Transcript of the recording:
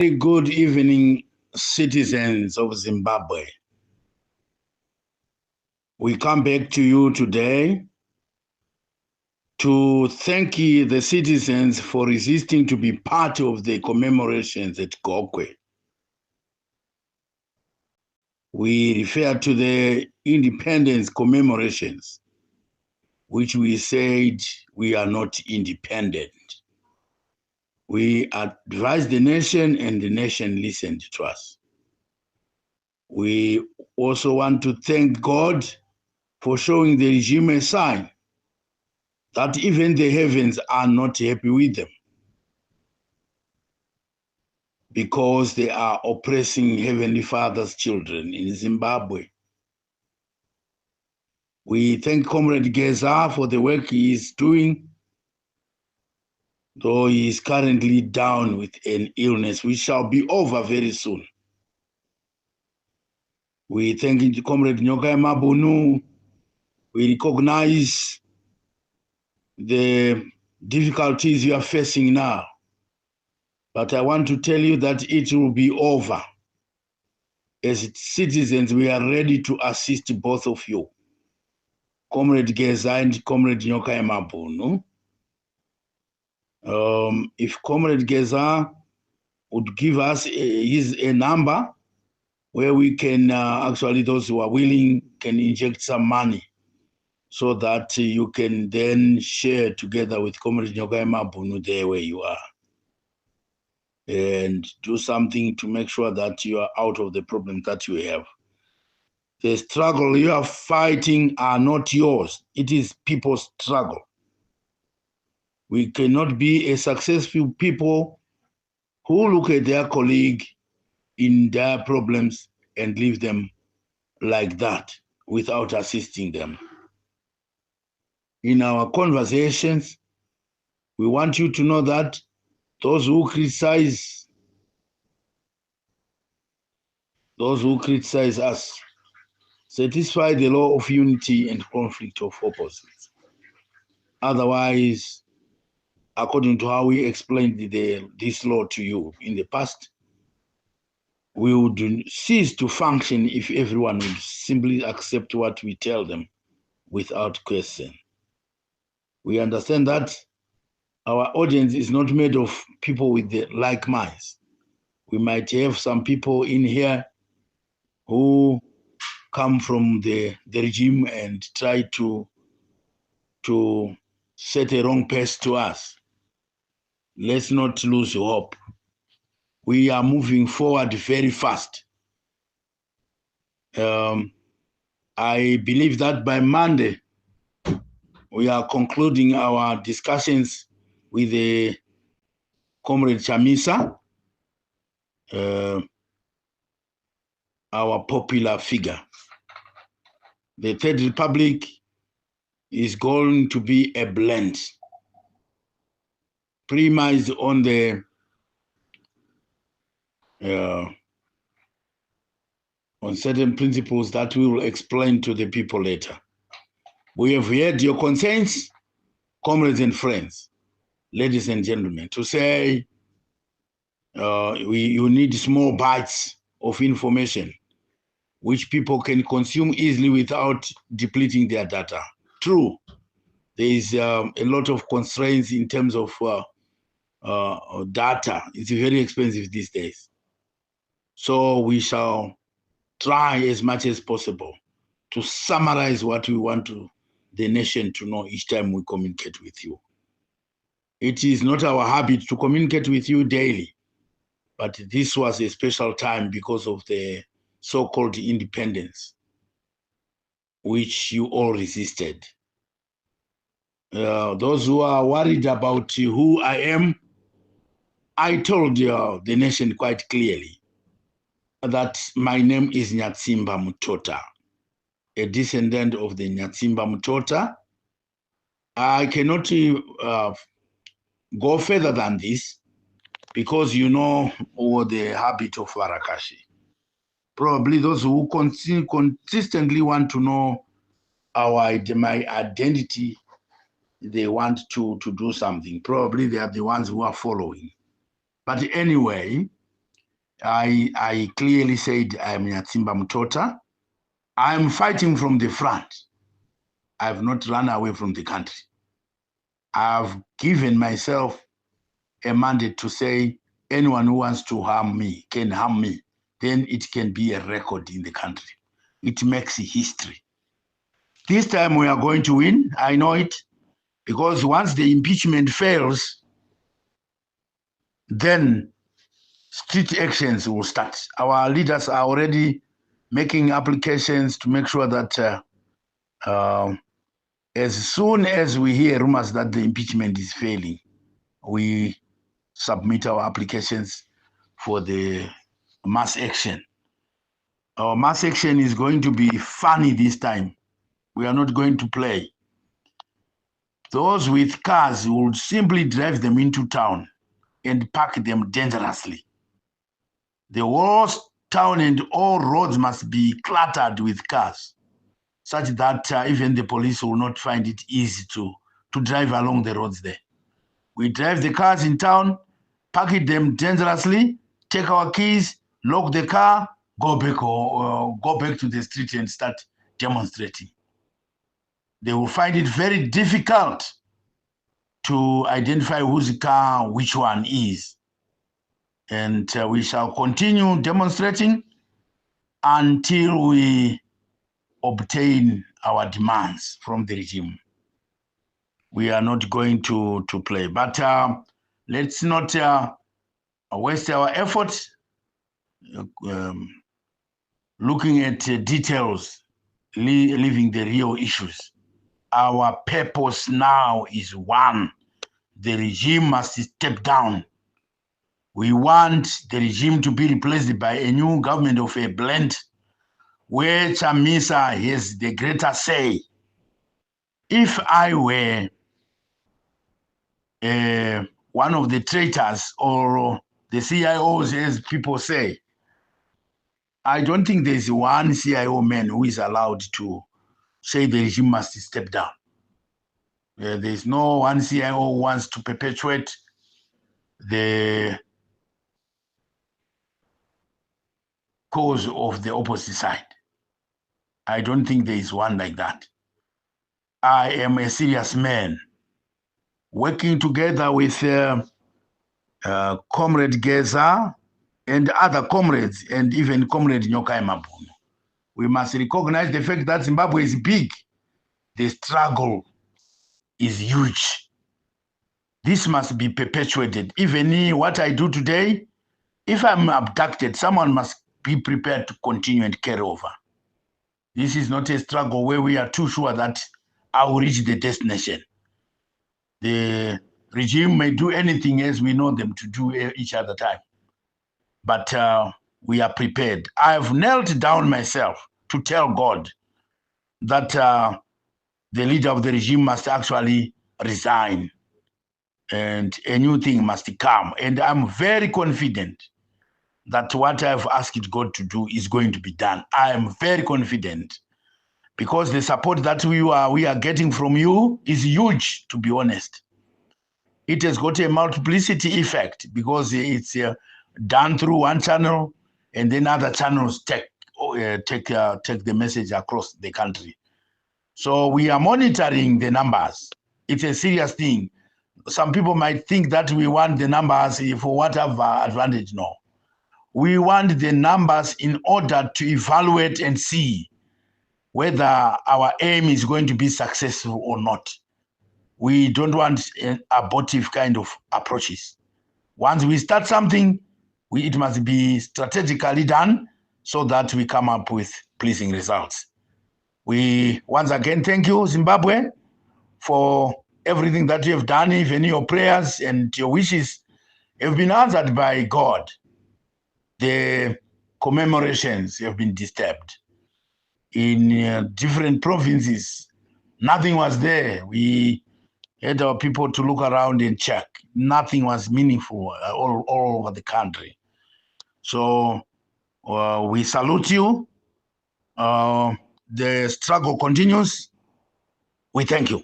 Good evening, citizens of Zimbabwe. We come back to you today to thank the citizens for resisting to be part of the commemorations at Gokwe. We refer to the independence commemorations, which we said we are not independent. We advised the nation and the nation listened to us. We also want to thank God for showing the regime a sign that even the heavens are not happy with them because they are oppressing Heavenly Father's children in Zimbabwe. We thank Comrade Geza for the work he is doing, though he is currently down with an illness which shall be over very soon. We thank Comrade Nyokai Mabunu. We recognize the difficulties you are facing now, but I want to tell you that it will be over. As citizens, we are ready to assist both of you, Comrade Geza and Comrade Nyokai Mabunu. If Comrade Geza would give us a number where we can, actually those who are willing can inject some money so that you can then share together with Comrade Nyokai Mabunu there where you are and do something to make sure that you are out of the problem that you have. The struggle you are fighting are not yours. It is people's struggle. We cannot be a successful people who look at their colleague in their problems and leave them like that without assisting them. In our conversations, we want you to know that those who criticize us satisfy the law of unity and conflict of opposites. Otherwise, according to how we explained this law to you in the past, we would cease to function if everyone would simply accept what we tell them without question. We understand that our audience is not made of people with the like minds. We might have some people in here who come from the regime and try to set a wrong pace to us. Let's not lose hope. We are moving forward very fast. I believe that by Monday, we are concluding our discussions with the Comrade Chamisa, our popular figure. The Third Republic is going to be a blend, premised on the on certain principles that we will explain to the people later. We have heard your concerns, comrades and friends, ladies and gentlemen, to say you need small bites of information which people can consume easily without depleting their data. True, there is a lot of constraints in terms of data. It's very expensive these days. So we shall try as much as possible to summarize what we want the nation to know each time we communicate with you. It is not our habit to communicate with you daily, but this was a special time because of the so-called independence, which you all resisted. Those who are worried about who I am, I told the nation quite clearly that my name is Nyatsimba Mutota, a descendant of the Nyatsimba Mutota. I cannot go further than this because you know the habit of Varakashi. Probably those who consistently want to know my identity, they want to do something. Probably they are the ones who are following. But anyway, I clearly said I am Nyatsimba Mutota. I am fighting from the front. I have not run away from the country. I have given myself a mandate to say anyone who wants to harm me can harm me. Then it can be a record in the country. It makes history. This time we are going to win. I know it, because once the impeachment fails, then street actions will start. Our leaders are already making applications to make sure that as soon as we hear rumors that the impeachment is failing, we submit our applications for the mass action. Our mass action is going to be funny this time. We are not going to play. Those with cars will simply drive them into town and park them dangerously. The whole town and all roads must be cluttered with cars, such that even the police will not find it easy to drive along the roads there. We drive the cars in town, park them dangerously, take our keys, lock the car, go back to the street and start demonstrating. They will find it very difficult to identify whose car which one is. And we shall continue demonstrating until we obtain our demands from the regime. We are not going to play. But let's not waste our efforts looking at details, leaving the real issues. Our purpose now is one. The regime must step down. We want the regime to be replaced by a new government of a blend where Chamisa has the greater say. If I were one of the traitors or the CIOs, as people say, I don't think there's one CIO man who is allowed to say the regime must step down. There's no one CIO who wants to perpetuate the cause of the opposite side. I don't think there is one like that. I am a serious man, working together with Comrade Geza and other comrades, and even Comrade Nyokai Mabuno. We must recognize the fact that Zimbabwe is big. The struggle is huge. This must be perpetuated. Even what I do today, if I'm abducted, someone must be prepared to continue and carry over. This is not a struggle where we are too sure that I will reach the destination. The regime may do anything as we know them to do each other time. But we are prepared. I have knelt down myself to tell God that the leader of the regime must actually resign and a new thing must come. And I'm very confident that what I've asked God to do is going to be done. I am very confident because the support that we are getting from you is huge, to be honest. It has got a multiplicity effect because it's done through one channel and then other channels take the message across the country. So we are monitoring the numbers. It's a serious thing. Some people might think that we want the numbers for whatever advantage. No. We want the numbers in order to evaluate and see whether our aim is going to be successful or not. We don't want an abortive kind of approaches. Once we start something, it must be strategically done so that we come up with pleasing results. We once again thank you, Zimbabwe, for everything that you have done. Even your prayers and your wishes have been answered by God. The commemorations have been disturbed. In different provinces, nothing was there. We had our people to look around and check. Nothing was meaningful all over the country. So we salute you. The struggle continues. We thank you.